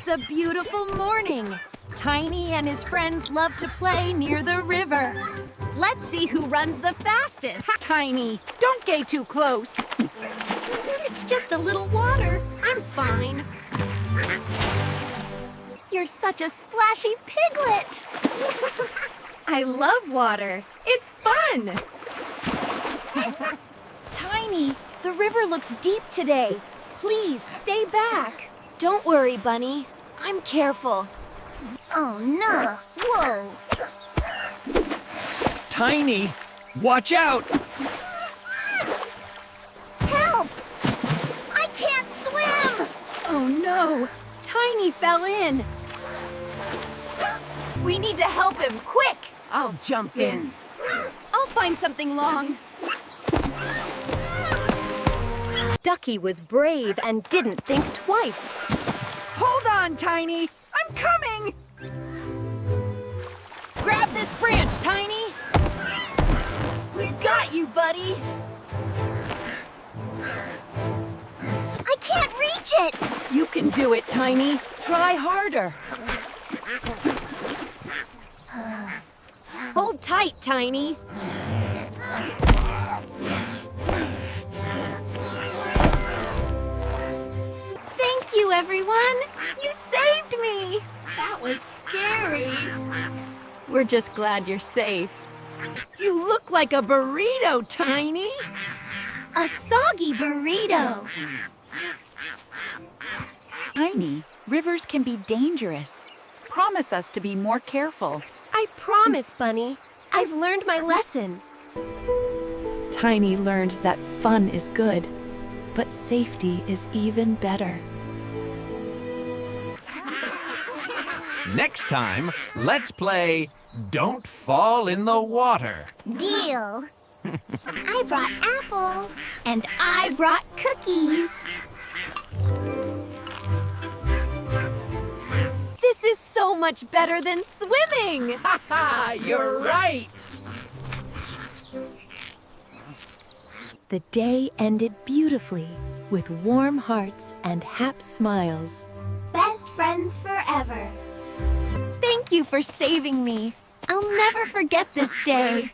It's a beautiful morning. Tiny and his friends love to play near the river. Let's see who runs the fastest. Tiny, don't get too close. It's just a little water. I'm fine. You're such a splashy piglet. I love water. It's fun. Tiny, the river looks deep today. Please stay back. Don't worry, Bunny. I'm careful. Oh no! Whoa! Tiny, watch out! Help! I can't swim! Oh no! Tiny fell in. We need to help him, quick! I'll jump in. I'll find something long. Ducky was brave and didn't think twice. Hold on, Tiny. I'm coming. Grab this branch, Tiny! We've got you, buddy! I can't reach it! You can do it, Tiny. Try harder. Hold tight, Tiny. Thank you, everyone! You saved me! That was scary. We're just glad you're safe. You look like a burrito, Tiny. A soggy burrito! Tiny, rivers can be dangerous. Promise us to be more careful. I promise, Bunny. I've learned my lesson. Tiny learned that fun is good, but safety is even better. Next time, let's play Don't Fall in the Water. Deal! I brought apples. And I brought cookies. This is so much better than swimming! Ha! You're right. The day ended beautifully with warm hearts and happy smiles. Best friends forever. Thank you for saving me. I'll never forget this day.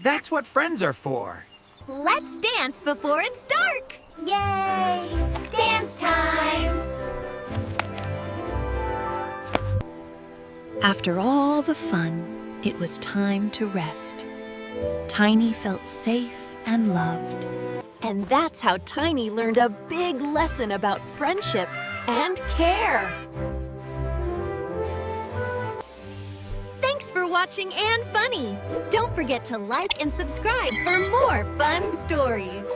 That's what friends are for. Let's dance before it's dark. Yay! Dance time! After all the fun, it was time to rest. Tiny felt safe and loved. And that's how Tiny learned a big lesson about friendship and care. Thanks for watching And Funny. Don't forget to like and subscribe for more fun stories.